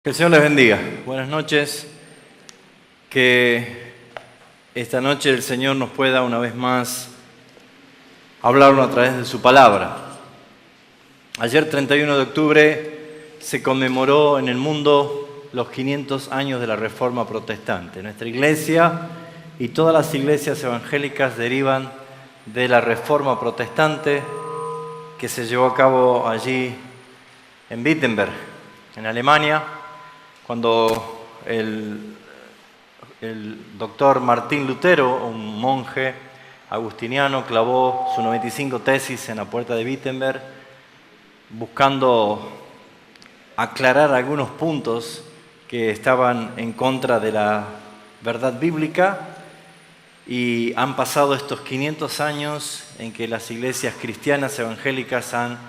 Que el Señor les bendiga. Buenas noches. Que esta noche el Señor nos pueda una vez más hablarnos a través de su palabra. Ayer, 31 de octubre, se conmemoró en el mundo los 500 años de la Reforma Protestante. Nuestra iglesia y todas las iglesias evangélicas derivan de la Reforma Protestante que se llevó a cabo allí en Wittenberg, en Alemania, cuando el doctor Martín Lutero, un monje agustiniano, clavó sus 95 tesis en la puerta de Wittenberg, buscando aclarar algunos puntos que estaban en contra de la verdad bíblica. Y han pasado estos 500 años en que las iglesias cristianas evangélicas han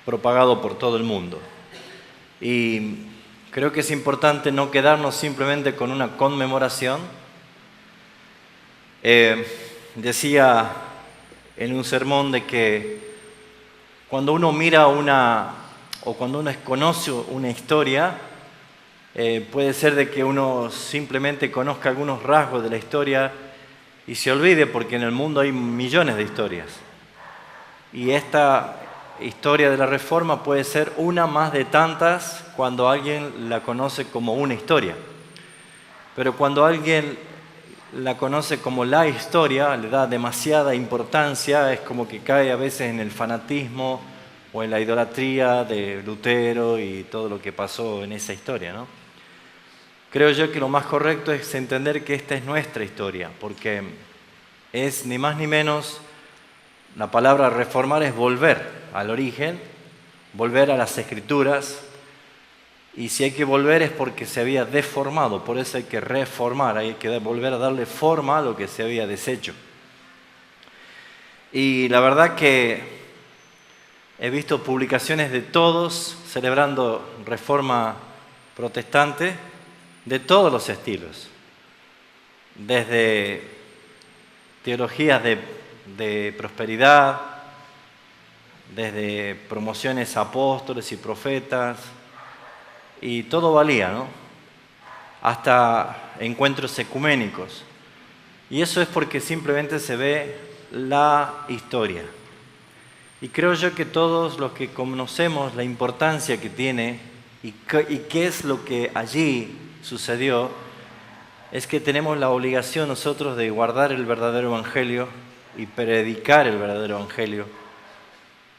propagado por todo el mundo. Y creo que es importante no quedarnos simplemente con una conmemoración. Decía en un sermón de que cuando uno mira cuando uno conoce una historia, puede ser de que uno simplemente conozca algunos rasgos de la historia y se olvide, porque en el mundo hay millones de historias. Y esta historia de la Reforma puede ser una más de tantas cuando alguien la conoce como una historia. Pero cuando alguien la conoce como la historia, le da demasiada importancia, es como que cae a veces en el fanatismo o en la idolatría de Lutero y todo lo que pasó en esa historia, ¿no? Creo yo que lo más correcto es entender que esta es nuestra historia, porque es ni más ni menos, la palabra reformar es volver al origen, volver a las Escrituras, y si hay que volver es porque se había deformado, por eso hay que reformar, hay que volver a darle forma a lo que se había deshecho. Y la verdad que he visto publicaciones de todos celebrando Reforma Protestante, de todos los estilos, desde teologías de prosperidad, desde promociones a apóstoles y profetas, y todo valía, ¿no? Hasta encuentros ecuménicos. Y eso es porque simplemente se ve la historia. Y creo yo que todos los que conocemos la importancia que tiene y qué es lo que allí sucedió, es que tenemos la obligación nosotros de guardar el verdadero evangelio y predicar el verdadero evangelio,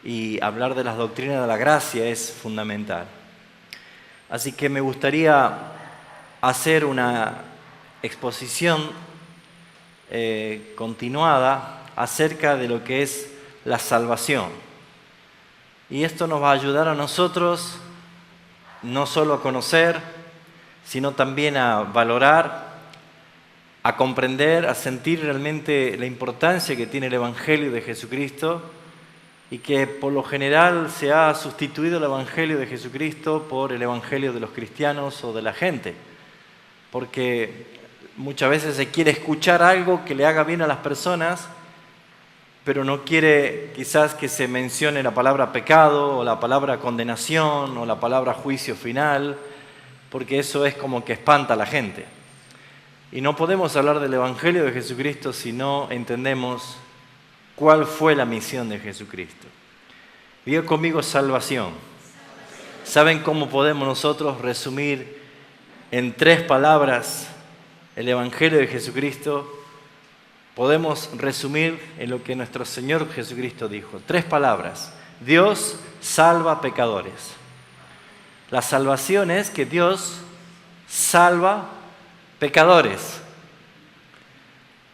y hablar de las doctrinas de la gracia es fundamental. Así que me gustaría hacer una exposición continuada acerca de lo que es la salvación. Y esto nos va a ayudar a nosotros no solo a conocer, sino también a valorar, a comprender, a sentir realmente la importancia que tiene el Evangelio de Jesucristo, y que por lo general se ha sustituido el Evangelio de Jesucristo por el Evangelio de los cristianos o de la gente, porque muchas veces se quiere escuchar algo que le haga bien a las personas, pero no quiere quizás que se mencione la palabra pecado o la palabra condenación o la palabra juicio final, porque eso es como que espanta a la gente. Y no podemos hablar del Evangelio de Jesucristo si no entendemos cuál fue la misión de Jesucristo. Diga conmigo: salvación. ¿Saben cómo podemos nosotros resumir en 3 palabras el Evangelio de Jesucristo? Podemos resumir en lo que nuestro Señor Jesucristo dijo. 3 palabras. Dios salva pecadores. La salvación es que Dios salva pecadores.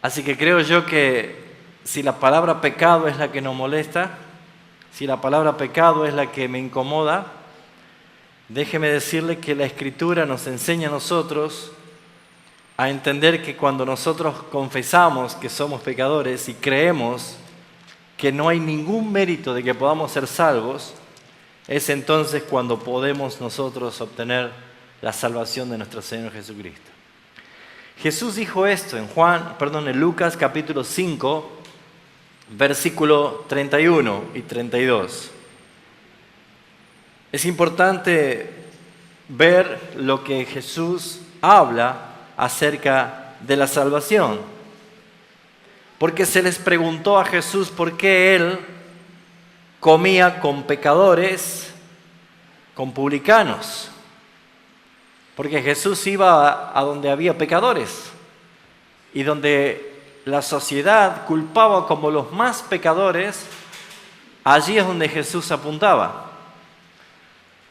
Así que creo yo que si la palabra pecado es la que nos molesta, si la palabra pecado es la que me incomoda, déjeme decirle que la Escritura nos enseña a nosotros a entender que cuando nosotros confesamos que somos pecadores y creemos que no hay ningún mérito de que podamos ser salvos, es entonces cuando podemos nosotros obtener la salvación de nuestro Señor Jesucristo. Jesús dijo esto en Lucas capítulo 5, versículo 31 y 32. Es importante ver lo que Jesús habla acerca de la salvación. Porque se les preguntó a Jesús por qué Él comía con pecadores, con publicanos. Porque Jesús iba a donde había pecadores y donde la sociedad culpaba como los más pecadores, allí es donde Jesús apuntaba.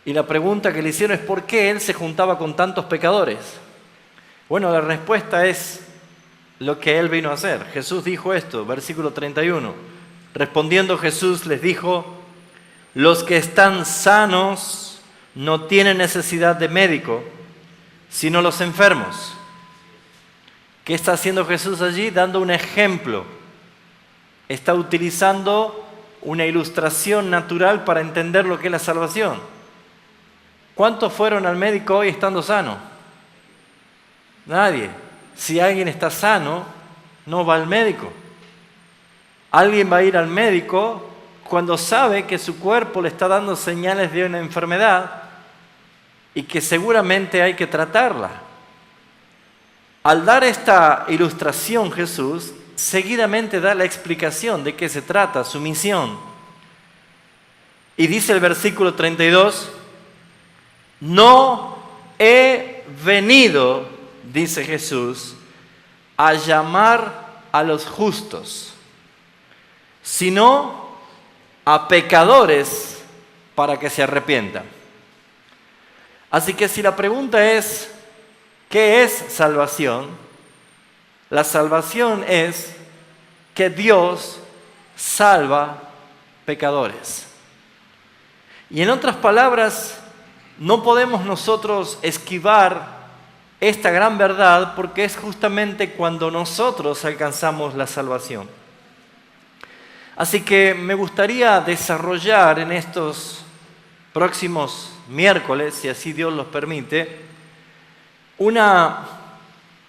Y la pregunta que le hicieron es ¿por qué Él se juntaba con tantos pecadores? Bueno, la respuesta es lo que Él vino a hacer. Jesús dijo esto, versículo 31. Respondiendo Jesús les dijo, los que están sanos no tienen necesidad de médico, sino los enfermos. ¿Qué está haciendo Jesús allí? Dando un ejemplo. Está utilizando una ilustración natural para entender lo que es la salvación. ¿Cuántos fueron al médico hoy estando sano? Nadie. Si alguien está sano, no va al médico. Alguien va a ir al médico cuando sabe que su cuerpo le está dando señales de una enfermedad y que seguramente hay que tratarla. Al dar esta ilustración Jesús, seguidamente da la explicación de qué se trata, su misión. Y dice el versículo 32, no he venido, dice Jesús, a llamar a los justos, sino a pecadores para que se arrepientan. Así que si la pregunta es, ¿qué es salvación? La salvación es que Dios salva pecadores. Y en otras palabras, no podemos nosotros esquivar esta gran verdad porque es justamente cuando nosotros alcanzamos la salvación. Así que me gustaría desarrollar en estos próximos miércoles, si así Dios los permite, una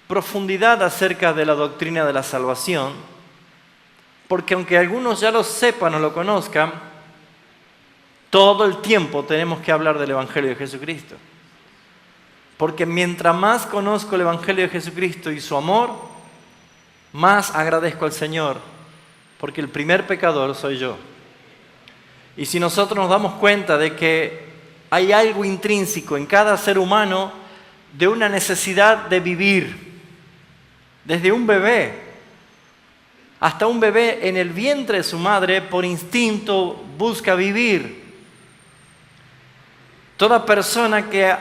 profundidad acerca de la doctrina de la salvación, porque aunque algunos ya lo sepan o lo conozcan, todo el tiempo tenemos que hablar del Evangelio de Jesucristo. Porque mientras más conozco el Evangelio de Jesucristo y su amor, más agradezco al Señor, porque el primer pecador soy yo. Y si nosotros nos damos cuenta de que hay algo intrínseco en cada ser humano de una necesidad de vivir, desde un bebé hasta un bebé en el vientre de su madre, por instinto busca vivir. Toda persona que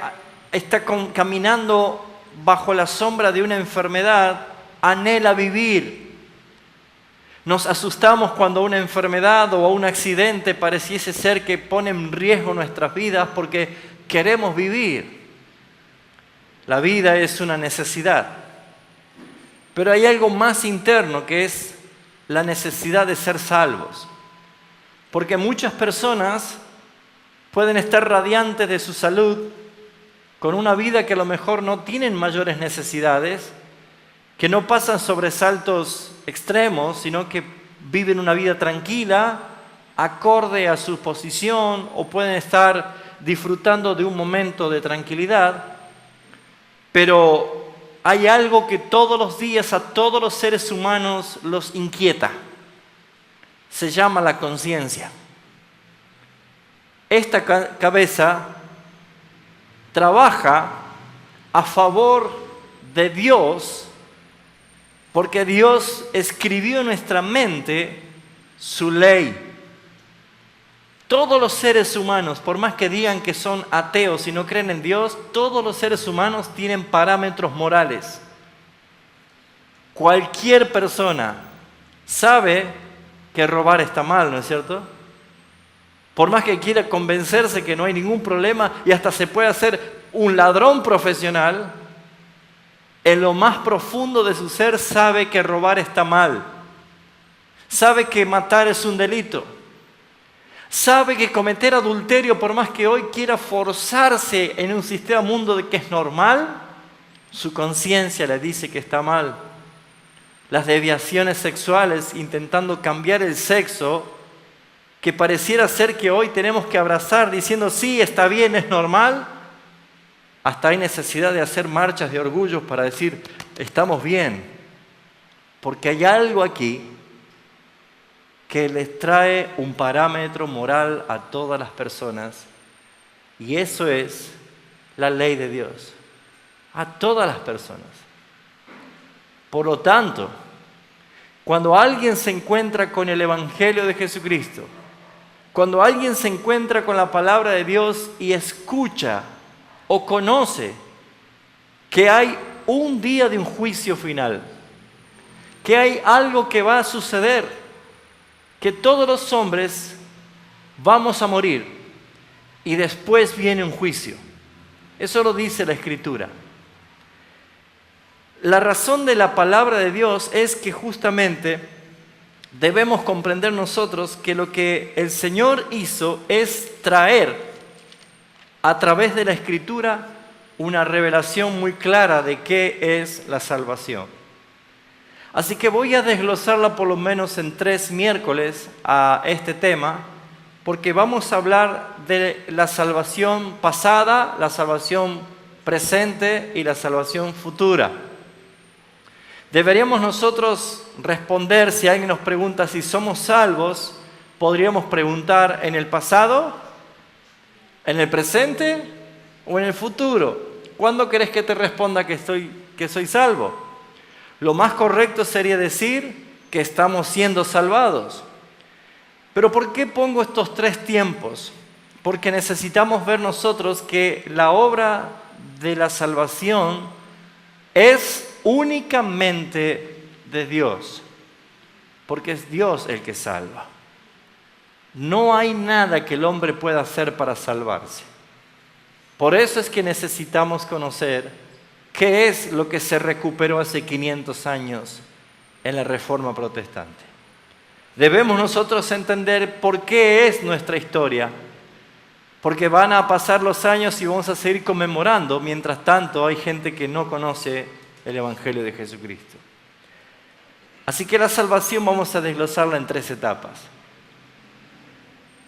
está caminando bajo la sombra de una enfermedad anhela vivir. Nos asustamos cuando una enfermedad o un accidente pareciese ser que pone en riesgo nuestras vidas porque queremos vivir. La vida es una necesidad. Pero hay algo más interno que es la necesidad de ser salvos. Porque muchas personas pueden estar radiantes de su salud, con una vida que a lo mejor no tienen mayores necesidades, que no pasan sobresaltos extremos, sino que viven una vida tranquila, acorde a su posición, o pueden estar disfrutando de un momento de tranquilidad. Pero hay algo que todos los días a todos los seres humanos los inquieta. Se llama la conciencia. Esta cabeza trabaja a favor de Dios porque Dios escribió en nuestra mente su ley. Todos los seres humanos, por más que digan que son ateos y no creen en Dios, todos los seres humanos tienen parámetros morales. Cualquier persona sabe que robar está mal, ¿no es cierto? Por más que quiera convencerse que no hay ningún problema y hasta se puede hacer un ladrón profesional, en lo más profundo de su ser sabe que robar está mal. Sabe que matar es un delito. Sabe que cometer adulterio, por más que hoy quiera forzarse en un sistema mundo de que es normal, su conciencia le dice que está mal. Las desviaciones sexuales, intentando cambiar el sexo, que pareciera ser que hoy tenemos que abrazar diciendo sí, está bien, es normal, Hasta hay necesidad de hacer marchas de orgullo para decir, estamos bien. Porque hay algo aquí que les trae un parámetro moral a todas las personas. Y eso es la ley de Dios. A todas las personas. Por lo tanto, cuando alguien se encuentra con el Evangelio de Jesucristo, cuando alguien se encuentra con la palabra de Dios y escucha o conoce que hay un día de un juicio final, que hay algo que va a suceder, que todos los hombres vamos a morir y después viene un juicio. Eso lo dice la Escritura. La razón de la palabra de Dios es que justamente debemos comprender nosotros que lo que el Señor hizo es traer a través de la Escritura una revelación muy clara de qué es la salvación. Así que voy a desglosarla por lo menos en 3 miércoles a este tema, porque vamos a hablar de la salvación pasada, la salvación presente y la salvación futura. Deberíamos nosotros responder, si alguien nos pregunta si somos salvos, podríamos preguntar en el pasado, en el presente o en el futuro. ¿Cuándo querés que te responda que soy salvo? Lo más correcto sería decir que estamos siendo salvados. Pero ¿por qué pongo estos 3 tiempos? Porque necesitamos ver nosotros que la obra de la salvación es únicamente de Dios, porque es Dios el que salva. No hay nada que el hombre pueda hacer para salvarse. Por eso es que necesitamos conocer qué es lo que se recuperó hace 500 años en la Reforma Protestante. Debemos nosotros entender por qué es nuestra historia, porque van a pasar los años y vamos a seguir conmemorando. Mientras tanto, hay gente que no conoce el Evangelio de Jesucristo. Así que la salvación vamos a desglosarla en 3 etapas.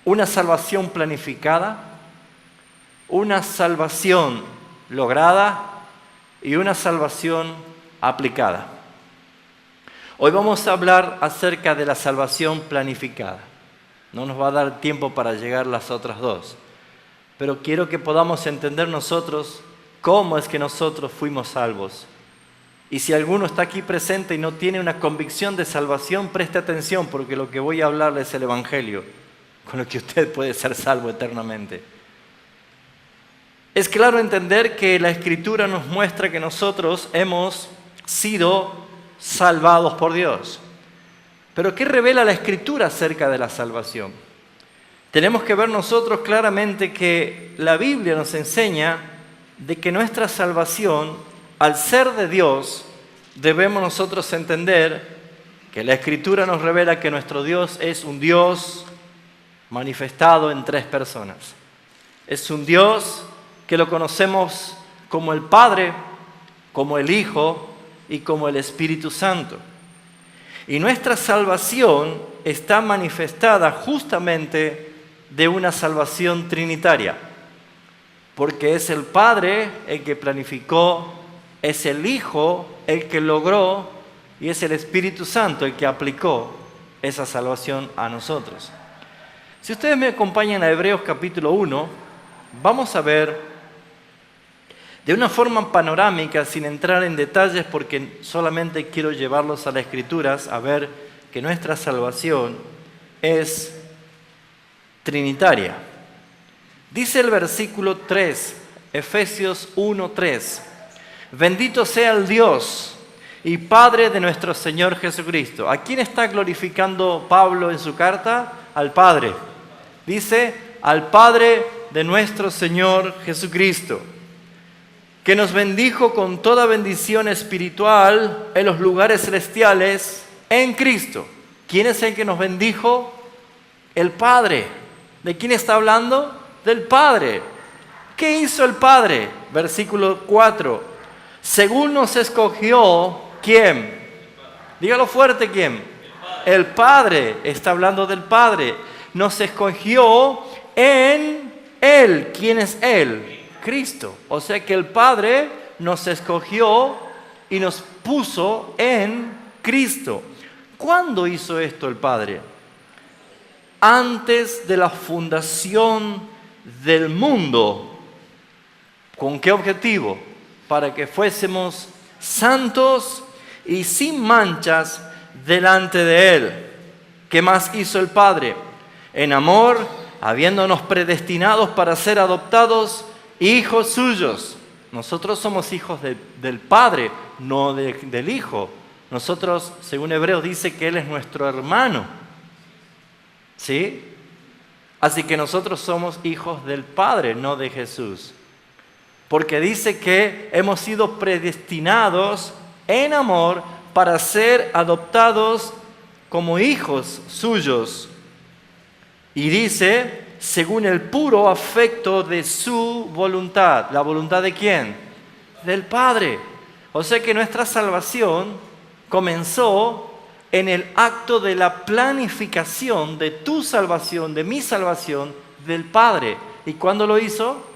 Una salvación planificada, una salvación lograda y una salvación aplicada. Hoy vamos a hablar acerca de la salvación planificada. No nos va a dar tiempo para llegar a las otras 2, pero quiero que podamos entender nosotros cómo es que nosotros fuimos salvos. Y si alguno está aquí presente y no tiene una convicción de salvación, preste atención, porque lo que voy a hablarle es el Evangelio, con lo que usted puede ser salvo eternamente. Es claro entender que la Escritura nos muestra que nosotros hemos sido salvados por Dios. Pero ¿qué revela la Escritura acerca de la salvación? Tenemos que ver nosotros claramente que la Biblia nos enseña de que nuestra salvación, al ser de Dios, debemos nosotros entender que la Escritura nos revela que nuestro Dios es un Dios manifestado en 3 personas. Es un Dios que lo conocemos como el Padre, como el Hijo y como el Espíritu Santo. Y nuestra salvación está manifestada justamente de una salvación trinitaria, porque es el Padre el que planificó, es el Hijo el que logró y es el Espíritu Santo el que aplicó esa salvación a nosotros. Si ustedes me acompañan a Hebreos capítulo 1, vamos a ver de una forma panorámica, sin entrar en detalles, porque solamente quiero llevarlos a las Escrituras a ver que nuestra salvación es trinitaria. Dice el versículo 3, Efesios 1:3. Bendito sea el Dios y Padre de nuestro Señor Jesucristo. ¿A quién está glorificando Pablo en su carta? Al Padre. Dice, al Padre de nuestro Señor Jesucristo, que nos bendijo con toda bendición espiritual en los lugares celestiales en Cristo. ¿Quién es el que nos bendijo? El Padre. ¿De quién está hablando? Del Padre. ¿Qué hizo el Padre? Versículo 4. Según nos escogió, ¿quién? Dígalo fuerte, ¿quién? El Padre. Está hablando del Padre. Nos escogió en Él. ¿Quién es Él? Cristo. O sea que el Padre nos escogió y nos puso en Cristo. ¿Cuándo hizo esto el Padre? Antes de la fundación del mundo. ¿Con qué objetivo? Para que fuésemos santos y sin manchas delante de Él. ¿Qué más hizo el Padre? En amor, habiéndonos predestinados para ser adoptados hijos suyos. Nosotros somos hijos del Padre, no del Hijo. Nosotros, según Hebreos, dice que Él es nuestro hermano. ¿Sí? Así que nosotros somos hijos del Padre, no de Jesús. Porque dice que hemos sido predestinados en amor para ser adoptados como hijos suyos. Y dice, según el puro afecto de su voluntad. ¿La voluntad de quién? Del Padre. O sea que nuestra salvación comenzó en el acto de la planificación de tu salvación, de mi salvación, del Padre. ¿Y cuándo lo hizo?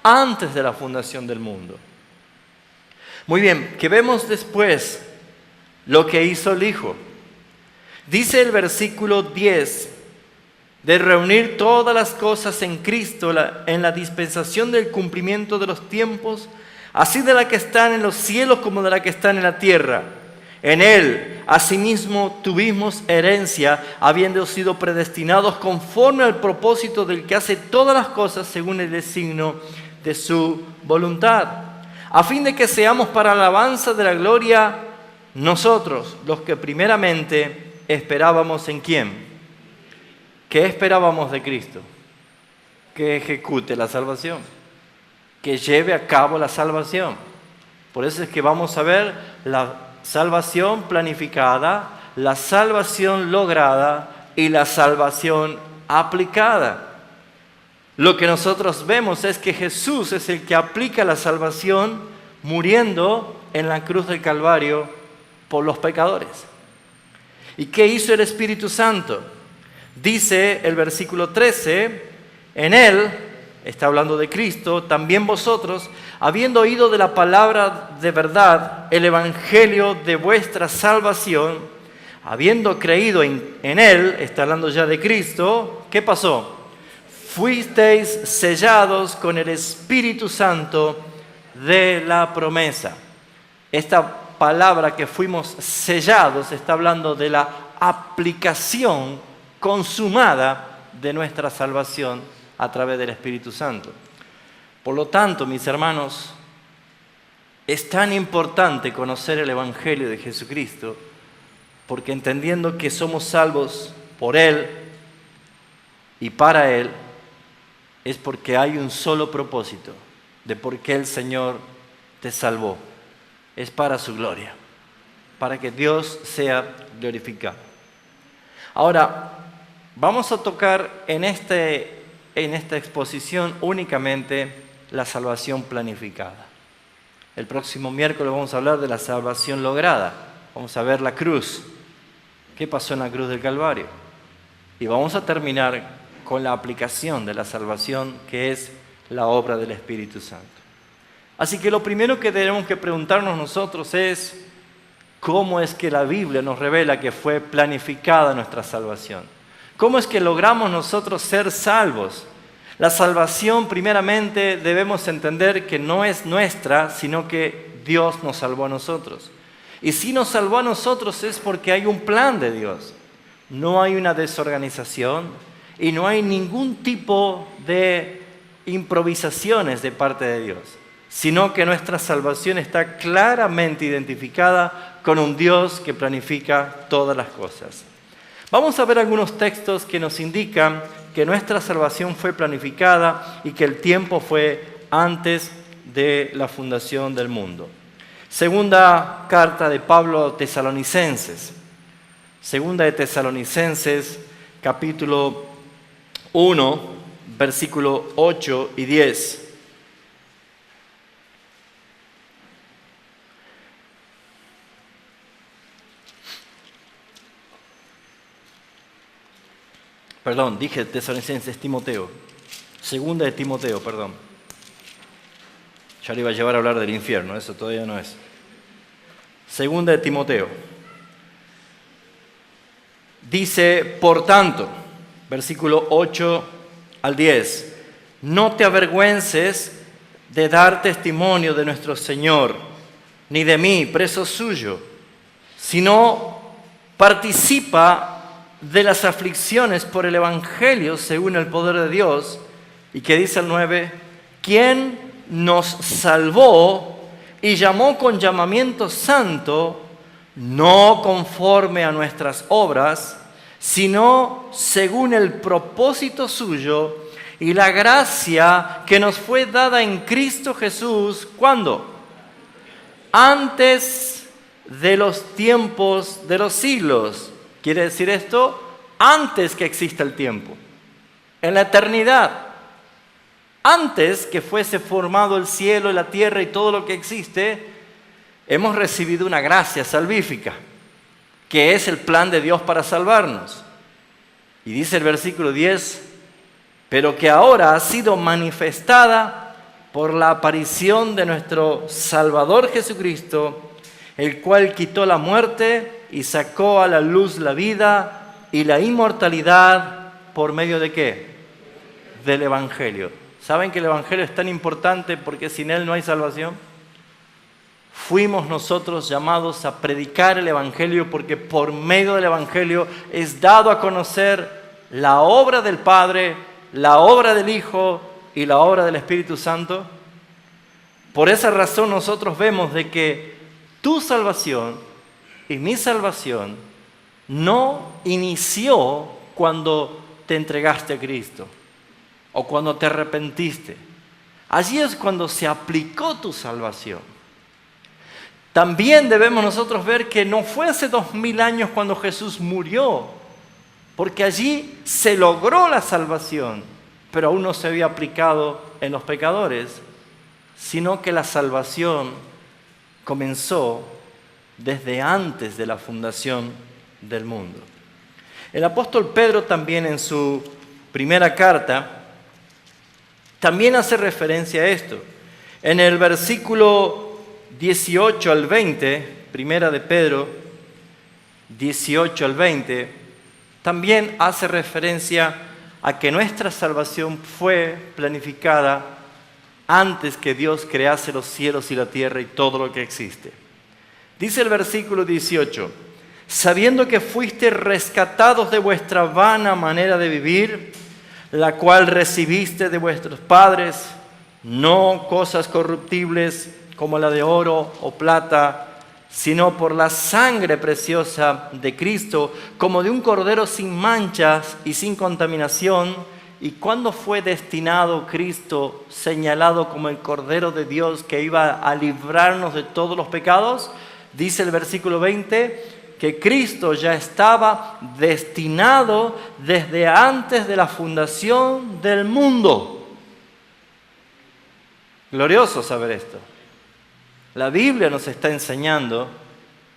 Antes de la fundación del mundo. Muy bien, que vemos después lo que hizo el Hijo. Dice el versículo 10, de reunir todas las cosas en Cristo, en la dispensación del cumplimiento de los tiempos, así de la que están en los cielos como de la que están en la tierra. En Él, asimismo, tuvimos herencia, habiendo sido predestinados conforme al propósito del que hace todas las cosas según el designio de su voluntad, a fin de que seamos para alabanza de la gloria nosotros, los que primeramente esperábamos en ¿quién? ¿Qué esperábamos de Cristo? Que ejecute la salvación, que lleve a cabo la salvación. Por eso es que vamos a ver la salvación planificada, la salvación lograda y la salvación aplicada. Lo que nosotros vemos es que Jesús es el que aplica la salvación muriendo en la cruz del Calvario por los pecadores. ¿Y qué hizo el Espíritu Santo? Dice el versículo 13, en Él, está hablando de Cristo, también vosotros, habiendo oído de la palabra de verdad, el evangelio de vuestra salvación, habiendo creído en Él, está hablando ya de Cristo, ¿qué pasó? Fuisteis sellados con el Espíritu Santo de la promesa. Esta palabra que fuimos sellados está hablando de la aplicación consumada de nuestra salvación a través del Espíritu Santo. Por lo tanto, mis hermanos, es tan importante conocer el Evangelio de Jesucristo, porque entendiendo que somos salvos por Él y para Él, es porque hay un solo propósito de por qué el Señor te salvó. Es para su gloria, para que Dios sea glorificado. Ahora, vamos a tocar en esta exposición únicamente la salvación planificada. El próximo miércoles vamos a hablar de la salvación lograda. Vamos a ver la cruz. ¿Qué pasó en la cruz del Calvario? Y vamos a terminar con la aplicación de la salvación, que es la obra del Espíritu Santo. Así que lo primero que tenemos que preguntarnos nosotros es, ¿cómo es que la Biblia nos revela que fue planificada nuestra salvación? ¿Cómo es que logramos nosotros ser salvos? La salvación, primeramente, debemos entender que no es nuestra, sino que Dios nos salvó a nosotros. Y si nos salvó a nosotros es porque hay un plan de Dios. No hay una desorganización y no hay ningún tipo de improvisaciones de parte de Dios, sino que nuestra salvación está claramente identificada con un Dios que planifica todas las cosas. Vamos a ver algunos textos que nos indican que nuestra salvación fue planificada y que el tiempo fue antes de la fundación del mundo. Segunda carta de Pablo a Tesalonicenses. Segunda de Tesalonicenses, capítulo 1, versículo 8 y 10. Perdón, dije Tesalonicenses, Timoteo. Segunda de Timoteo, perdón. Ya le iba a llevar a hablar del infierno, eso todavía no es. Segunda de Timoteo. Dice, por tanto, versículo 8 al 10, no te avergüences de dar testimonio de nuestro Señor, ni de mí, preso suyo, sino participa de las aflicciones por el Evangelio según el poder de Dios. Y que dice el 9, quien nos salvó y llamó con llamamiento santo, no conforme a nuestras obras, sino según el propósito suyo y la gracia que nos fue dada en Cristo Jesús. ¿Cuándo? Antes de los tiempos de los siglos. ¿Quiere decir esto? Antes que exista el tiempo. En la eternidad. Antes que fuese formado el cielo y la tierra y todo lo que existe, hemos recibido una gracia salvífica, que es el plan de Dios para salvarnos. Y dice el versículo 10, pero que ahora ha sido manifestada por la aparición de nuestro Salvador Jesucristo, el cual quitó la muerte y sacó a la luz la vida y la inmortalidad por medio de ¿qué? Del Evangelio. ¿Saben que el Evangelio es tan importante porque sin él no hay salvación? Fuimos nosotros llamados a predicar el Evangelio porque por medio del Evangelio es dado a conocer la obra del Padre, la obra del Hijo y la obra del Espíritu Santo. Por esa razón nosotros vemos de que tu salvación y mi salvación no inició cuando te entregaste a Cristo o cuando te arrepentiste. Allí es cuando se aplicó tu salvación. También debemos nosotros ver que no fue hace 2000 años cuando Jesús murió, porque allí se logró la salvación, pero aún no se había aplicado en los pecadores, sino que la salvación comenzó desde antes de la fundación del mundo. El apóstol Pedro también en su primera carta también hace referencia a esto. En el versículo 18 al 20, primera de Pedro 18 al 20, también hace referencia a que nuestra salvación fue planificada antes que Dios crease los cielos y la tierra y todo lo que existe. Dice el versículo 18, sabiendo que fuiste rescatados de vuestra vana manera de vivir, la cual recibiste de vuestros padres, no cosas corruptibles como la de oro o plata, sino por la sangre preciosa de Cristo, como de un cordero sin manchas y sin contaminación. ¿Y cuándo fue destinado Cristo, señalado como el Cordero de Dios que iba a librarnos de todos los pecados? Dice el versículo 20, que Cristo ya estaba destinado desde antes de la fundación del mundo. Glorioso saber esto. La Biblia nos está enseñando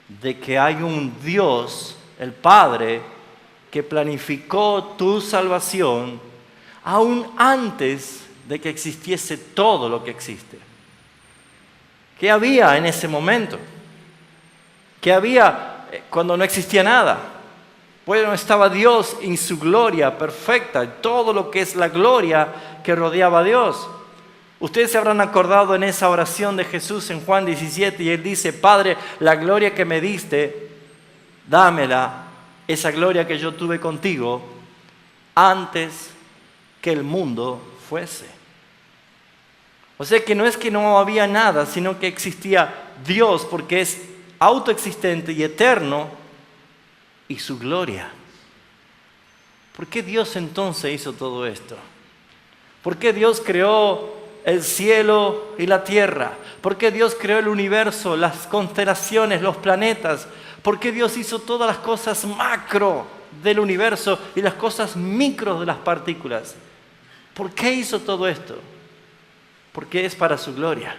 de que hay un Dios, el Padre, que planificó tu salvación aún antes de que existiese todo lo que existe. ¿Qué había en ese momento? ¿Qué había cuando no existía nada? Bueno, estaba Dios en su gloria perfecta, todo lo que es la gloria que rodeaba a Dios. Ustedes se habrán acordado en esa oración de Jesús en Juan 17 y Él dice, Padre, la gloria que me diste, dámela, esa gloria que yo tuve contigo antes que el mundo fuese. O sea que no es que no había nada, sino que existía Dios porque es autoexistente y eterno y su gloria. ¿Por qué Dios entonces hizo todo esto? ¿Por qué Dios creó el cielo y la tierra? ¿Por qué Dios creó el universo, las constelaciones, los planetas? ¿Por qué Dios hizo todas las cosas macro del universo y las cosas micro de las partículas? ¿Por qué hizo todo esto? Porque es para su gloria.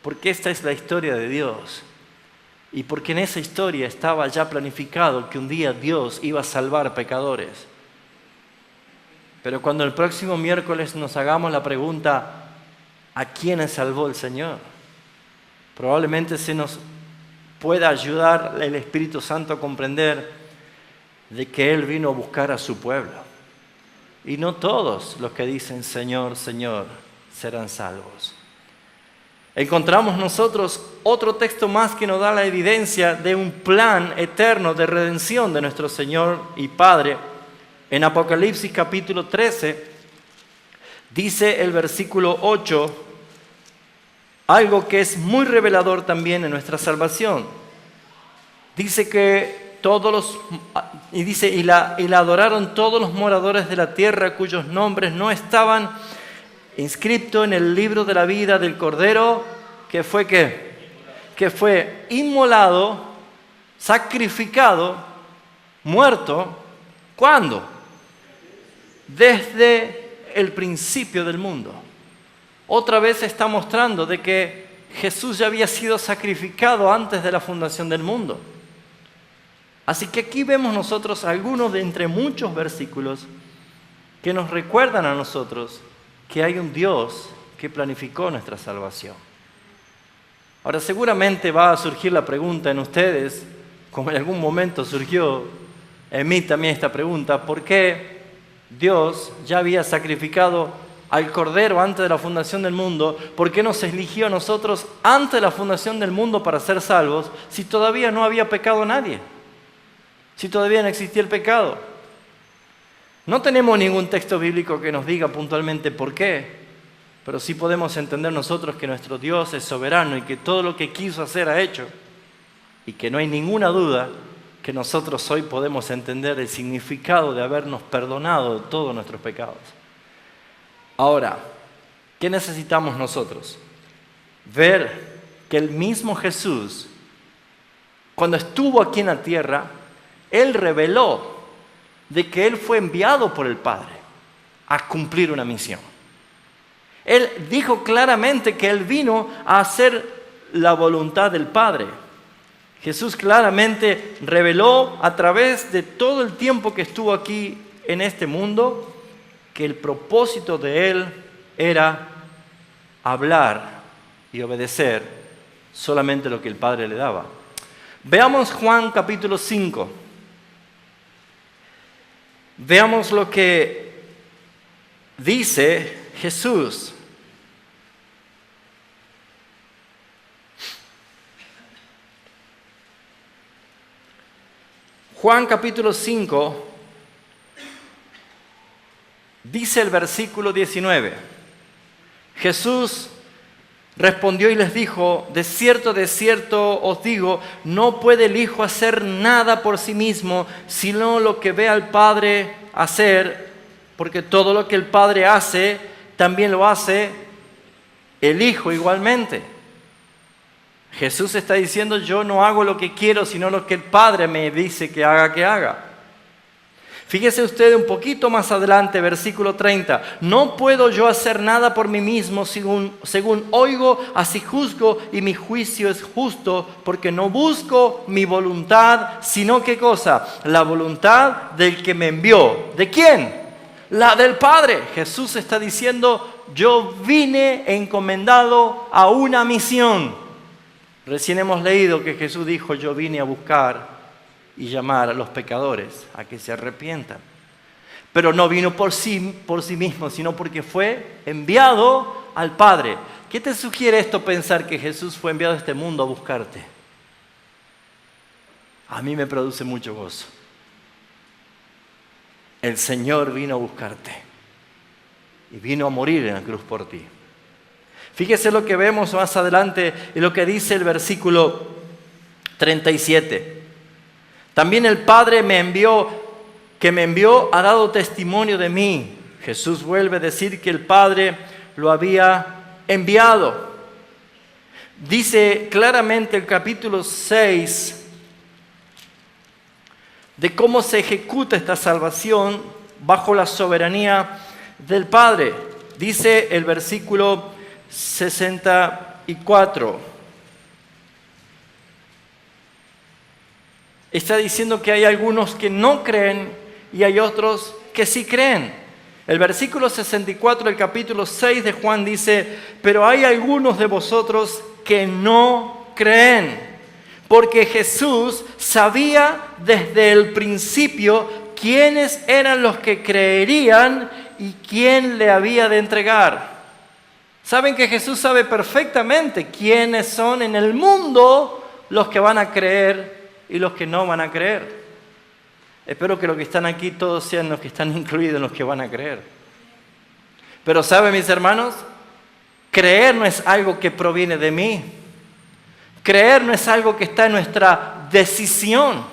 Porque esta es la historia de Dios. Y porque en esa historia estaba ya planificado que un día Dios iba a salvar pecadores. Pero cuando el próximo miércoles nos hagamos la pregunta, a quienes salvó el Señor. Probablemente se nos pueda ayudar el Espíritu Santo a comprender de que Él vino a buscar a su pueblo. Y no todos los que dicen Señor, Señor, serán salvos. Encontramos nosotros otro texto más que nos da la evidencia de un plan eterno de redención de nuestro Señor y Padre. En Apocalipsis capítulo 13, dice el versículo 8, algo que es muy revelador también en nuestra salvación. Dice que y la adoraron todos los moradores de la tierra cuyos nombres no estaban inscritos en el libro de la vida del Cordero, que fue inmolado, sacrificado, muerto. ¿Cuándo? Desde el principio del mundo. Otra vez está mostrando de que Jesús ya había sido sacrificado antes de la fundación del mundo. Así que aquí vemos nosotros algunos de entre muchos versículos que nos recuerdan a nosotros que hay un Dios que planificó nuestra salvación. Ahora seguramente va a surgir la pregunta en ustedes, como en algún momento surgió en mí también esta pregunta, ¿por qué Dios ya había sacrificado al Cordero antes de la fundación del mundo? ¿Por qué nos eligió a nosotros antes de la fundación del mundo para ser salvos si todavía no había pecado nadie? Si todavía no existía el pecado. No tenemos ningún texto bíblico que nos diga puntualmente por qué, pero sí podemos entender nosotros que nuestro Dios es soberano y que todo lo que quiso hacer ha hecho, y que no hay ninguna duda que nosotros hoy podemos entender el significado de habernos perdonado de todos nuestros pecados. Ahora, ¿qué necesitamos nosotros? Ver que el mismo Jesús, cuando estuvo aquí en la tierra, Él reveló de que Él fue enviado por el Padre a cumplir una misión. Él dijo claramente que Él vino a hacer la voluntad del Padre. Jesús claramente reveló a través de todo el tiempo que estuvo aquí en este mundo que el propósito de Él era hablar y obedecer solamente lo que el Padre le daba. Veamos Juan capítulo 5. Veamos lo que dice Jesús. Juan capítulo 5, dice el versículo 19. Jesús respondió y les dijo, de cierto os digo, no puede el Hijo hacer nada por sí mismo, sino lo que ve al Padre hacer, porque todo lo que el Padre hace, también lo hace el Hijo igualmente. Jesús está diciendo, yo no hago lo que quiero, sino lo que el Padre me dice que haga. Fíjese usted un poquito más adelante, versículo 30. No puedo yo hacer nada por mí mismo, según oigo, así juzgo, y mi juicio es justo, porque no busco mi voluntad, sino ¿qué cosa? La voluntad del que me envió. ¿De quién? La del Padre. Jesús está diciendo, yo vine encomendado a una misión. Recién hemos leído que Jesús dijo, yo vine a buscar y llamar a los pecadores a que se arrepientan. Pero no vino por sí mismo, sino porque fue enviado al Padre. ¿Qué te sugiere esto pensar que Jesús fue enviado a este mundo a buscarte? A mí me produce mucho gozo. El Señor vino a buscarte y vino a morir en la cruz por ti. Fíjese lo que vemos más adelante y lo que dice el versículo 37. También el Padre que me envió ha dado testimonio de mí. Jesús vuelve a decir que el Padre lo había enviado. Dice claramente el capítulo 6 de cómo se ejecuta esta salvación bajo la soberanía del Padre. Dice el versículo 64. Está diciendo que hay algunos que no creen y hay otros que sí creen. El versículo 64 del capítulo 6 de Juan dice, pero hay algunos de vosotros que no creen, porque Jesús sabía desde el principio quiénes eran los que creerían y quién le había de entregar. Saben que Jesús sabe perfectamente quiénes son en el mundo los que van a creer y los que no van a creer. Espero que los que están aquí todos sean los que están incluidos en los que van a creer. Pero ¿saben, mis hermanos? Creer no es algo que proviene de mí. Creer no es algo que está en nuestra decisión,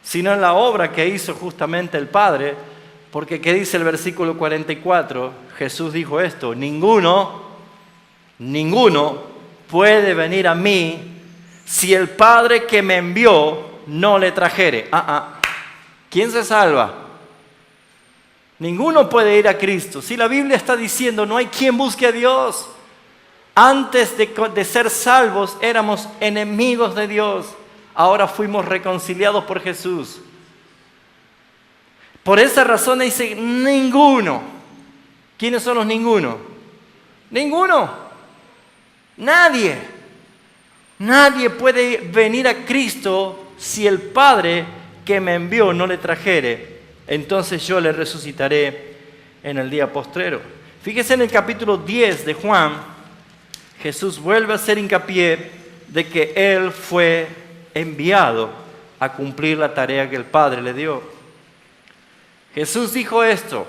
sino en la obra que hizo justamente el Padre. Porque ¿qué dice el versículo 44? Jesús dijo esto, ninguno puede venir a mí si el Padre que me envió no le trajere. ¿Quién se salva? Ninguno puede ir a Cristo. Si la Biblia está diciendo no hay quien busque a Dios. Antes de ser salvos éramos enemigos de Dios. Ahora fuimos reconciliados por Jesús. Por esa razón dice ninguno. ¿Quiénes son los ninguno? Ninguno. Nadie. Nadie puede venir a Cristo si el Padre que me envió no le trajere. Entonces yo le resucitaré en el día postrero. Fíjese en el capítulo 10 de Juan, Jesús vuelve a hacer hincapié de que Él fue enviado a cumplir la tarea que el Padre le dio. Jesús dijo esto,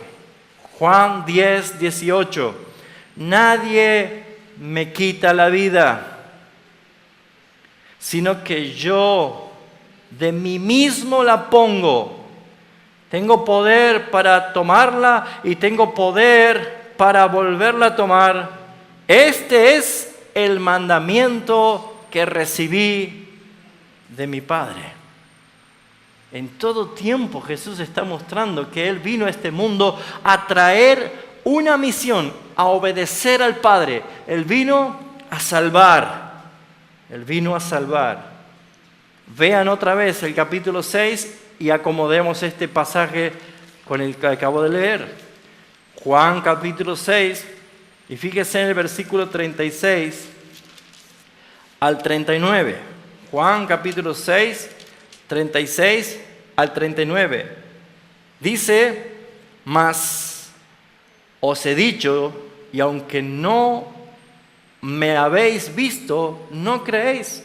Juan 10, 18, nadie me quita la vida, sino que yo de mí mismo la pongo. Tengo poder para tomarla y tengo poder para volverla a tomar. Este es el mandamiento que recibí de mi Padre. En todo tiempo Jesús está mostrando que Él vino a este mundo a traer una misión, a obedecer al Padre. Él vino a salvar. Él vino a salvar. Vean otra vez el capítulo 6 y acomodemos este pasaje con el que acabo de leer. Juan capítulo 6, y fíjense en el versículo 36 al 39. Juan capítulo 6, 36 al 39. Dice, mas os he dicho, y aunque no me habéis visto, no creéis.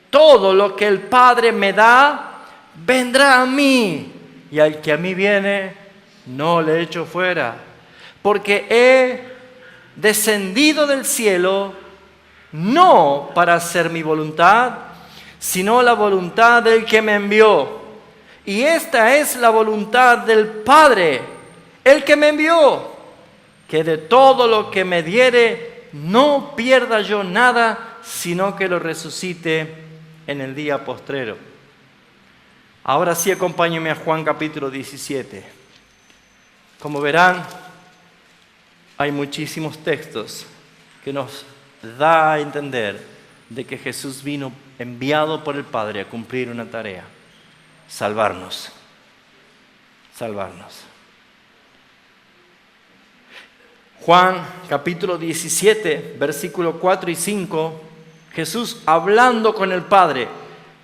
Todo lo que el Padre me da, vendrá a mí. Y al que a mí viene, no le echo fuera. Porque he descendido del cielo, no para hacer mi voluntad, sino la voluntad del que me envió. Y esta es la voluntad del Padre, el que me envió, que de todo lo que me diere, no pierda yo nada, sino que lo resucite en el día postrero. Ahora sí, acompáñenme a Juan capítulo 17. Como verán, hay muchísimos textos que nos da a entender de que Jesús vino enviado por el Padre a cumplir una tarea: salvarnos. Salvarnos. Juan capítulo 17, versículo 4 y 5, Jesús hablando con el Padre,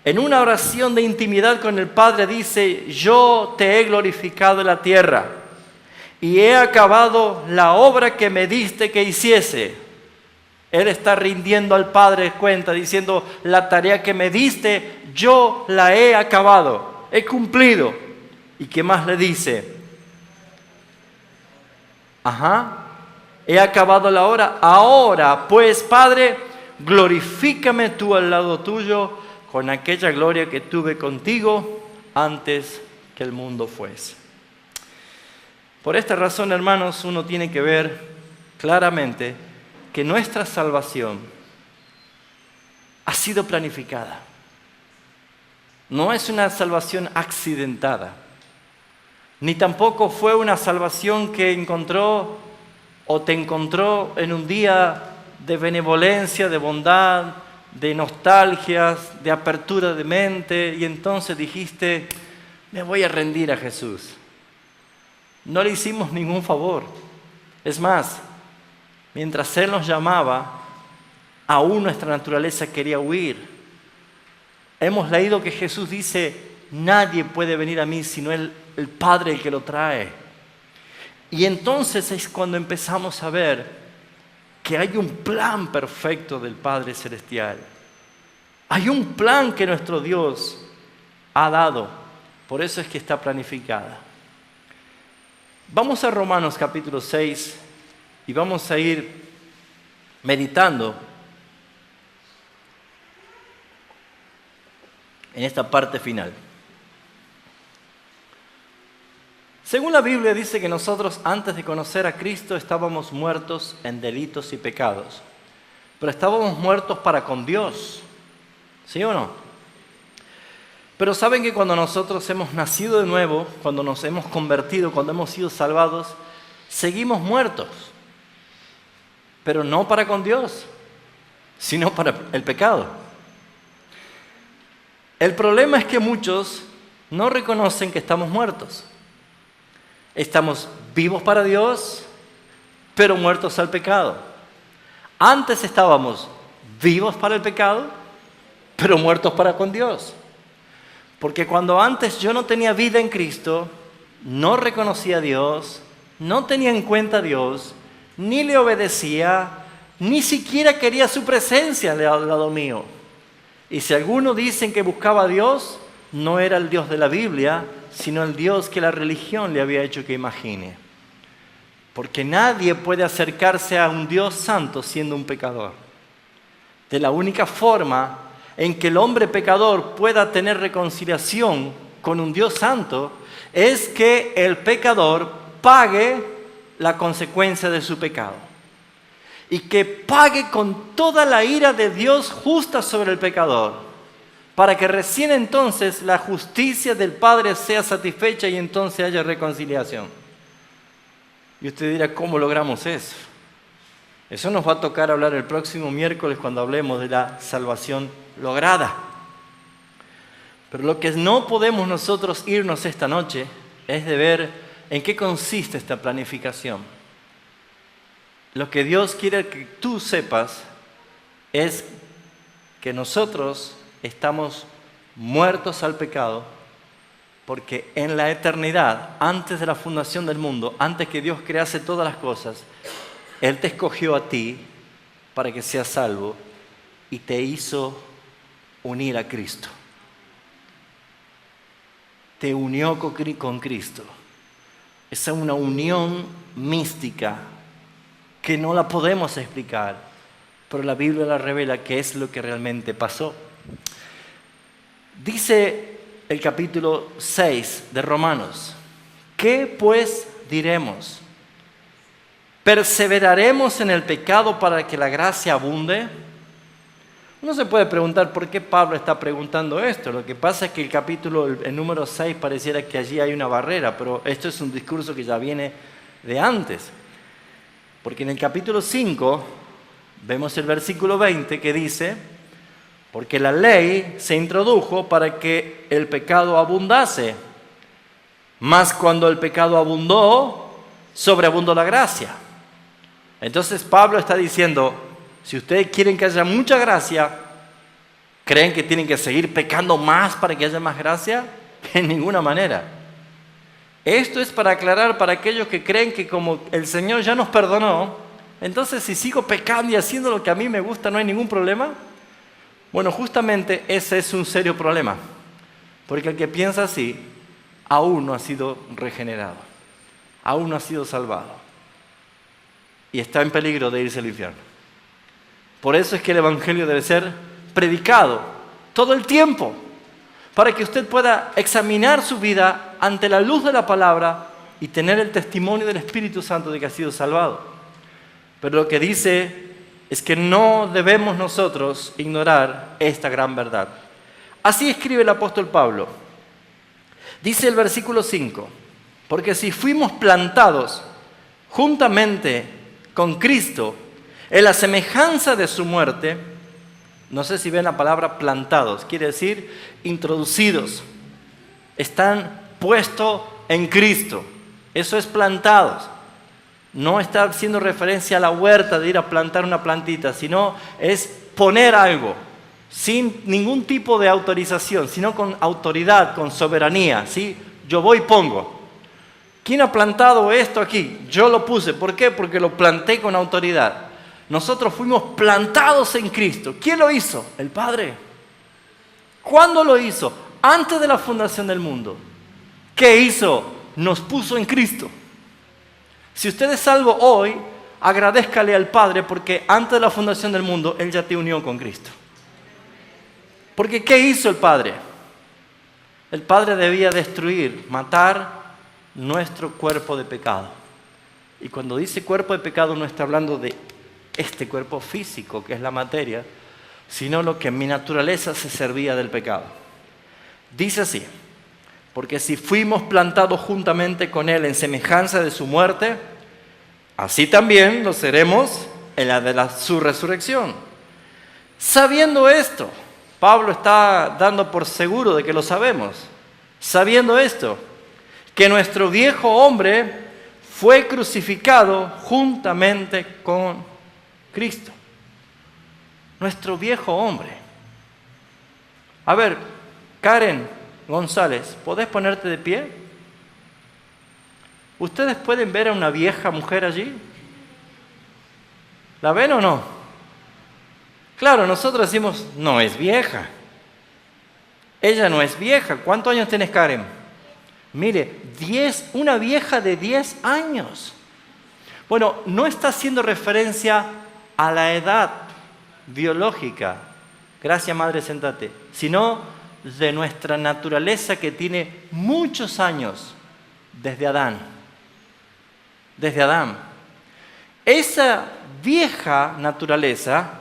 en una oración de intimidad con el Padre dice, yo te he glorificado en la tierra y he acabado la obra que me diste que hiciese. Él está rindiendo al Padre cuenta, diciendo, la tarea que me diste, yo la he acabado, he cumplido. ¿Y qué más le dice? He acabado la obra. Ahora, pues, Padre, glorifícame tú al lado tuyo con aquella gloria que tuve contigo antes que el mundo fuese. Por esta razón, hermanos, uno tiene que ver claramente que nuestra salvación ha sido planificada. No es una salvación accidentada, ni tampoco fue una salvación que encontró o te encontró en un día de benevolencia, de bondad, de nostalgias, de apertura de mente, y entonces dijiste, me voy a rendir a Jesús. no le hicimos ningún favor. Es más, mientras Él nos llamaba, aún nuestra naturaleza quería huir. Hemos leído que Jesús dice, nadie puede venir a mí sino el Padre el que lo trae. Y entonces es cuando empezamos a ver que hay un plan perfecto del Padre Celestial. Hay un plan que nuestro Dios ha dado. Por eso es que está planificada. Vamos a Romanos capítulo 6 y vamos a ir meditando en esta parte final. Según la Biblia dice que nosotros antes de conocer a Cristo estábamos muertos en delitos y pecados, pero estábamos muertos para con Dios, ¿sí o no? Pero saben que cuando nosotros hemos nacido de nuevo, cuando nos hemos convertido, cuando hemos sido salvados, seguimos muertos, pero no para con Dios, sino para el pecado. El problema es que muchos no reconocen que estamos muertos. Estamos vivos para Dios, pero muertos al pecado. Antes estábamos vivos para el pecado, pero muertos para con Dios. Porque cuando antes yo no tenía vida en Cristo, no reconocía a Dios, no tenía en cuenta a Dios, ni le obedecía, ni siquiera quería su presencia al lado mío. Y si algunos dicen que buscaba a Dios, no era el Dios de la Biblia, sino el Dios que la religión le había hecho que imagine. Porque nadie puede acercarse a un Dios santo siendo un pecador. De la única forma en que el hombre pecador pueda tener reconciliación con un Dios santo es que el pecador pague la consecuencia de su pecado. Y que pague con toda la ira de Dios justa sobre el pecador, para que recién entonces la justicia del Padre sea satisfecha y entonces haya reconciliación. Y usted dirá, ¿cómo logramos eso? Eso nos va a tocar hablar el próximo miércoles cuando hablemos de la salvación lograda. Pero lo que no podemos nosotros irnos esta noche es de ver en qué consiste esta planificación. Lo que Dios quiere que tú sepas es que nosotros estamos muertos al pecado porque en la eternidad, antes de la fundación del mundo, antes que Dios crease todas las cosas, Él te escogió a ti para que seas salvo y te hizo unir a Cristo. Te unió con Cristo. Esa es una unión mística que no la podemos explicar, pero la Biblia la revela que es lo que realmente pasó. Dice el capítulo 6 de Romanos, ¿qué pues diremos? ¿Perseveraremos en el pecado para que la gracia abunde? Uno se puede preguntar por qué Pablo está preguntando esto. Lo que pasa es que el número 6 pareciera que allí hay una barrera, pero esto es un discurso que ya viene de antes. Porque en el capítulo 5 vemos el versículo 20 que dice, porque la ley se introdujo para que el pecado abundase, mas cuando el pecado abundó, sobreabundó la gracia. Entonces Pablo está diciendo, si ustedes quieren que haya mucha gracia, ¿creen que tienen que seguir pecando más para que haya más gracia? En ninguna manera. Esto es para aclarar para aquellos que creen que como el Señor ya nos perdonó, entonces si sigo pecando y haciendo lo que a mí me gusta, ¿no hay ningún problema? Bueno, justamente ese es un serio problema, porque el que piensa así, aún no ha sido regenerado, aún no ha sido salvado, y está en peligro de irse al infierno. Por eso es que el Evangelio debe ser predicado todo el tiempo, para que usted pueda examinar su vida ante la luz de la palabra y tener el testimonio del Espíritu Santo de que ha sido salvado. Pero lo que dice es que no debemos nosotros ignorar esta gran verdad. Así escribe el apóstol Pablo. Dice el versículo 5, porque si fuimos plantados juntamente con Cristo en la semejanza de su muerte, no sé si ven la palabra plantados, quiere decir introducidos, están puestos en Cristo. Eso es plantados. No está haciendo referencia a la huerta de ir a plantar una plantita, sino es poner algo sin ningún tipo de autorización, sino con autoridad, con soberanía, ¿sí? Yo voy y pongo. ¿Quién ha plantado esto aquí? Yo lo puse. ¿Por qué? Porque lo planté con autoridad. Nosotros fuimos plantados en Cristo. ¿Quién lo hizo? El Padre. ¿Cuándo lo hizo? Antes de la fundación del mundo. ¿Qué hizo? Nos puso en Cristo. Si usted es salvo hoy, agradézcale al Padre porque antes de la fundación del mundo, Él ya te unió con Cristo. Porque ¿qué hizo el Padre? El Padre debía destruir, matar nuestro cuerpo de pecado. Y cuando dice cuerpo de pecado no está hablando de este cuerpo físico, que es la materia, sino lo que en mi naturaleza se servía del pecado. Dice así: porque si fuimos plantados juntamente con Él en semejanza de su muerte, así también lo seremos en la de su resurrección. Sabiendo esto, Pablo está dando por seguro de que lo sabemos. Sabiendo esto, que nuestro viejo hombre fue crucificado juntamente con Cristo. Nuestro viejo hombre. A ver, Karen González, ¿podés ponerte de pie? ¿Ustedes pueden ver a una vieja mujer allí? ¿La ven o no? Claro, nosotros decimos, no es vieja. Ella no es vieja. ¿Cuántos años tenés, Karen? Mire, una vieja de 10 años. Bueno, no está haciendo referencia a la edad biológica, gracias madre, sentate, sino de nuestra naturaleza que tiene muchos años desde Adán. Desde Adán. Esa vieja naturaleza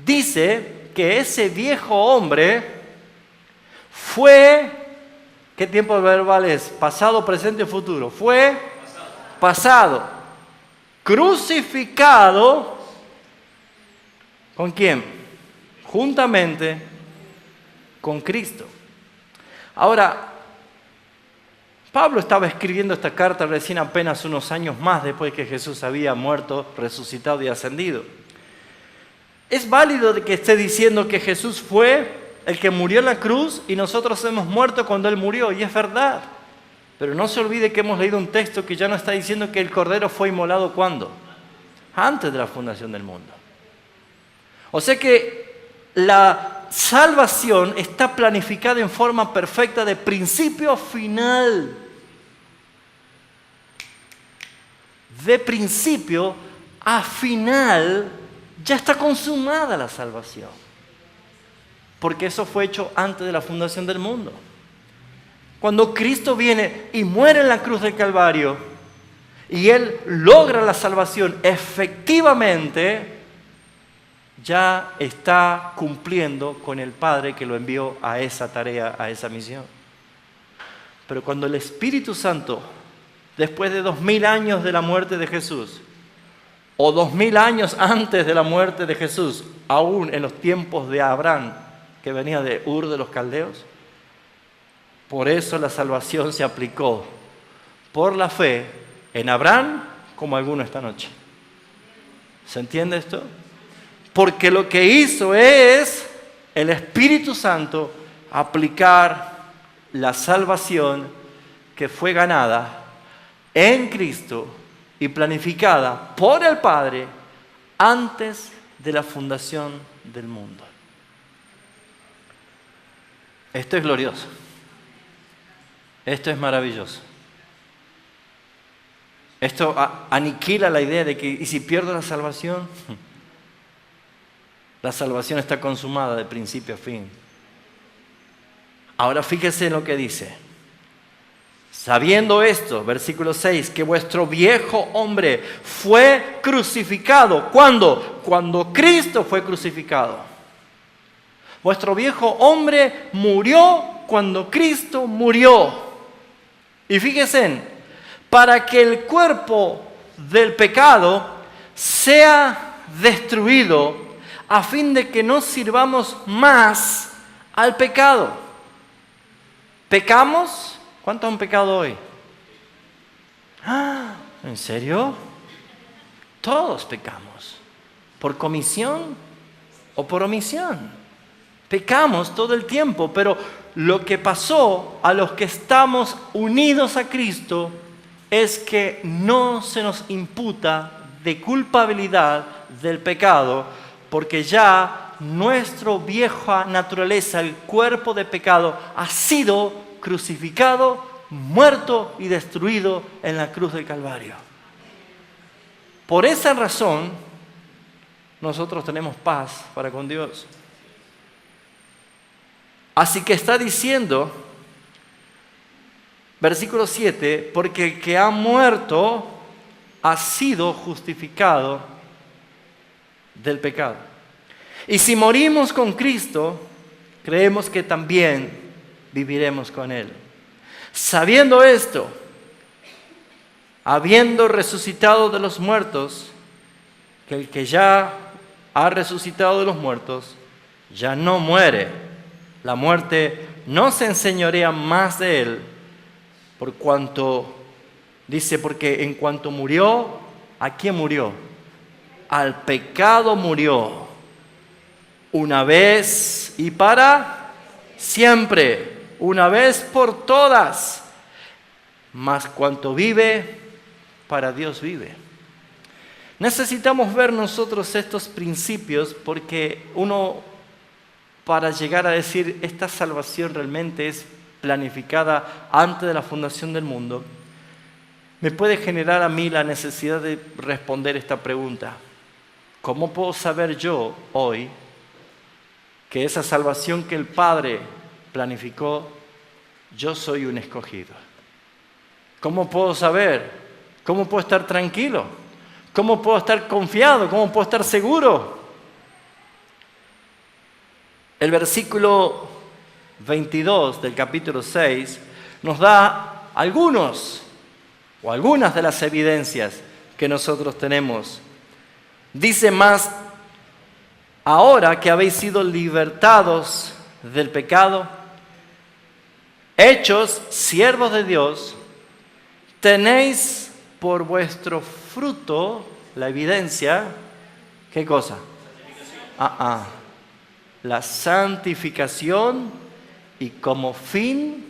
dice que ese viejo hombre fue, ¿qué tiempo verbal es? Pasado, presente o futuro. Fue pasado. Crucificado. ¿Con quién? Juntamente con Cristo. Ahora, Pablo estaba escribiendo esta carta recién apenas unos años más después que Jesús había muerto, resucitado y ascendido. Es válido de que esté diciendo que Jesús fue el que murió en la cruz y nosotros hemos muerto cuando Él murió, y es verdad. Pero no se olvide que hemos leído un texto que ya nos está diciendo que el Cordero fue inmolado ¿cuándo? Antes de la fundación del mundo. O sea que la salvación está planificada en forma perfecta de principio a final. De principio a final ya está consumada la salvación. Porque eso fue hecho antes de la fundación del mundo. Cuando Cristo viene y muere en la cruz del Calvario y Él logra la salvación, efectivamente ya está cumpliendo con el Padre que lo envió a esa tarea, a esa misión. Pero cuando el Espíritu Santo, después de 2000 años de la muerte de Jesús, o 2000 años antes de la muerte de Jesús, aún en los tiempos de Abraham, que venía de Ur de los Caldeos, por eso la salvación se aplicó por la fe en Abraham como alguno esta noche. ¿Se entiende esto? Porque lo que hizo es el Espíritu Santo aplicar la salvación que fue ganada en Cristo y planificada por el Padre antes de la fundación del mundo. Esto es glorioso. Esto es maravilloso. Esto aniquila la idea de que, ¿y si pierdo la salvación? La salvación está consumada de principio a fin. Ahora fíjese en lo que dice. Sabiendo esto, versículo 6, que vuestro viejo hombre fue crucificado. ¿Cuándo? Cuando Cristo fue crucificado. Vuestro viejo hombre murió cuando Cristo murió. Y fíjense, para que el cuerpo del pecado sea destruido, a fin de que no sirvamos más al pecado. ¿Pecamos? ¿Cuántos han pecado hoy? ¡Ah! ¿En serio? Todos pecamos, por comisión o por omisión. Pecamos todo el tiempo, pero lo que pasó a los que estamos unidos a Cristo es que no se nos imputa de culpabilidad del pecado, porque ya nuestra vieja naturaleza, el cuerpo de pecado, ha sido crucificado, muerto y destruido en la cruz del Calvario. Por esa razón, nosotros tenemos paz para con Dios. Así que está diciendo, versículo 7, porque el que ha muerto ha sido justificado del pecado. Y si morimos con Cristo, creemos que también viviremos con Él. Sabiendo esto, habiendo resucitado de los muertos, que el que ya ha resucitado de los muertos, ya no muere. La muerte no se enseñorea más de él, por cuanto, dice, porque en cuanto murió, ¿a quién murió? Al pecado murió, una vez y para siempre, una vez por todas, mas cuanto vive, para Dios vive. Necesitamos ver nosotros estos principios porque para llegar a decir esta salvación realmente es planificada antes de la fundación del mundo, me puede generar a mí la necesidad de responder esta pregunta. ¿Cómo puedo saber yo hoy que esa salvación que el Padre planificó, yo soy un escogido? ¿Cómo puedo saber? ¿Cómo puedo estar tranquilo? ¿Cómo puedo estar confiado? ¿Cómo puedo estar seguro? El versículo 22 del capítulo 6 nos da algunas de las evidencias que nosotros tenemos. Dice más, ahora que habéis sido libertados del pecado, hechos siervos de Dios, tenéis por vuestro fruto la evidencia, ¿qué cosa? La santificación y como fin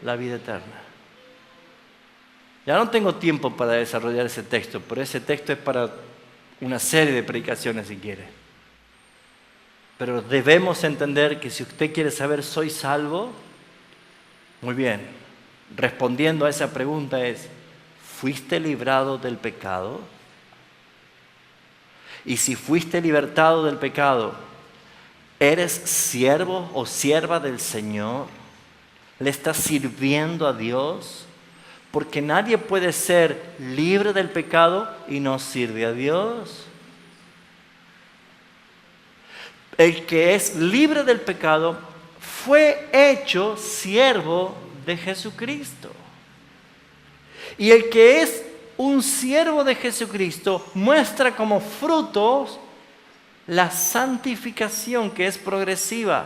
la vida eterna. Ya no tengo tiempo para desarrollar ese texto, pero ese texto es para una serie de predicaciones si quiere. Pero debemos entender que si usted quiere saber, ¿soy salvo? Muy bien, respondiendo a esa pregunta es, ¿fuiste librado del pecado? Y si fuiste libertado del pecado, ¿eres siervo o sierva del Señor? ¿Le estás sirviendo a Dios? Porque nadie puede ser libre del pecado y no sirve a Dios. El que es libre del pecado fue hecho siervo de Jesucristo. Y el que es un siervo de Jesucristo muestra como frutos la santificación que es progresiva,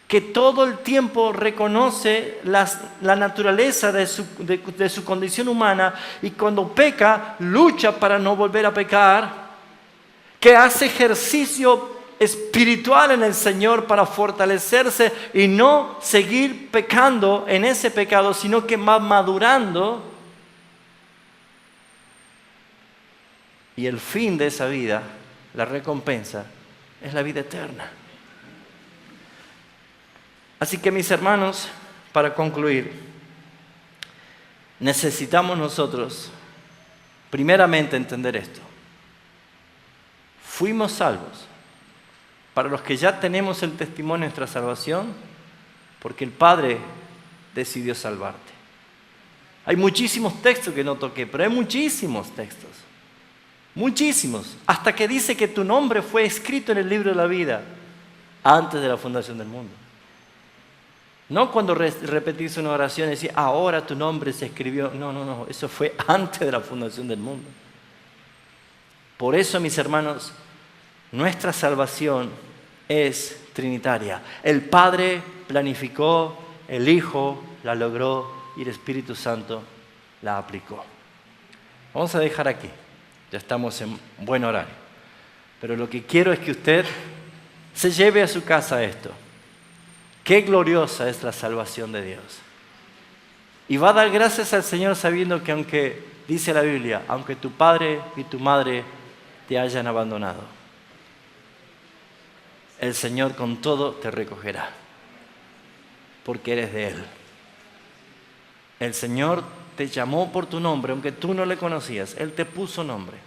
que todo el tiempo reconoce la naturaleza de su condición humana y cuando peca, lucha para no volver a pecar, que hace ejercicio espiritual en el Señor para fortalecerse y no seguir pecando en ese pecado, sino que va madurando. Y el fin de esa vida, la recompensa, es la vida eterna. Así que mis hermanos, para concluir, necesitamos nosotros primeramente entender esto. Fuimos salvos. Para los que ya tenemos el testimonio de nuestra salvación, porque el Padre decidió salvarte. Hay muchísimos textos que no toqué, pero hay muchísimos textos. Muchísimos. Hasta que dice que tu nombre fue escrito en el libro de la vida antes de la fundación del mundo. No cuando repetís una oración y decís, ahora tu nombre se escribió. No, eso fue antes de la fundación del mundo. Por eso, mis hermanos, nuestra salvación es trinitaria. El Padre planificó, el Hijo la logró y el Espíritu Santo la aplicó. Vamos a dejar aquí, ya estamos en buen horario. Pero lo que quiero es que usted se lleve a su casa esto. Qué gloriosa es la salvación de Dios. Y va a dar gracias al Señor sabiendo que aunque, dice la Biblia, aunque tu padre y tu madre te hayan abandonado, el Señor con todo te recogerá, porque eres de Él. El Señor te llamó por tu nombre, aunque tú no le conocías. Él te puso nombre.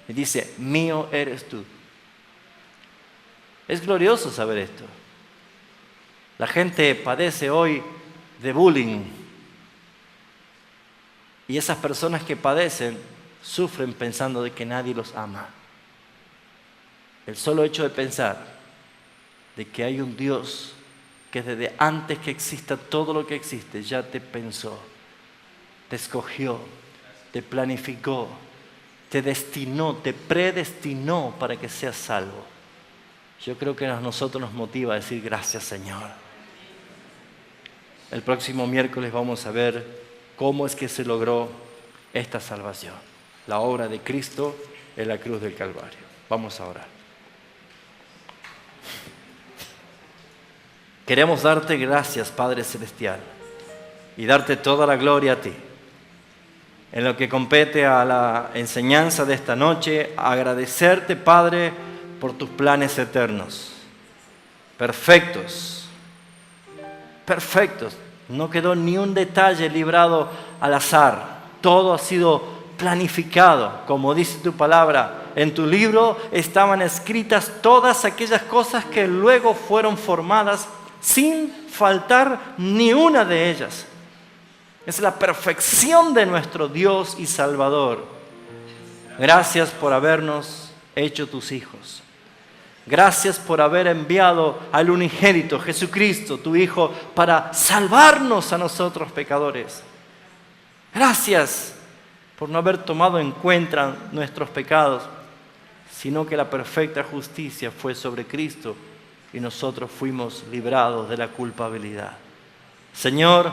Y dice, mío eres tú. Es glorioso saber esto. La gente padece hoy de bullying. Y esas personas que padecen sufren pensando de que nadie los ama. El solo hecho de pensar de que hay un Dios que desde antes que exista todo lo que existe ya te pensó, te escogió, te planificó, te destinó, te predestinó para que seas salvo. Yo creo que a nosotros nos motiva a decir gracias, Señor. El próximo miércoles vamos a ver cómo es que se logró esta salvación, la obra de Cristo en la cruz del Calvario. Vamos a orar. Queremos darte gracias, Padre Celestial, y darte toda la gloria a ti. En lo que compete a la enseñanza de esta noche, agradecerte, Padre, por tus planes eternos. Perfectos. Perfectos. No quedó ni un detalle librado al azar. Todo ha sido planificado. Como dice tu palabra, en tu libro estaban escritas todas aquellas cosas que luego fueron formadas sin faltar ni una de ellas. Es la perfección de nuestro Dios y Salvador. Gracias por habernos hecho tus hijos. Gracias por haber enviado al unigénito Jesucristo, tu Hijo, para salvarnos a nosotros pecadores. Gracias por no haber tomado en cuenta nuestros pecados, sino que la perfecta justicia fue sobre Cristo y nosotros fuimos librados de la culpabilidad. Señor,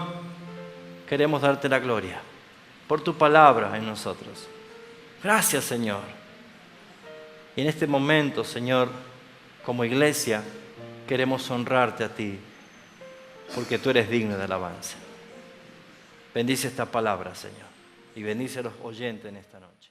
queremos darte la gloria por tu palabra en nosotros. Gracias, Señor. Y en este momento, Señor, como iglesia, queremos honrarte a ti, porque tú eres digno de alabanza. Bendice esta palabra, Señor, y bendice a los oyentes en esta noche.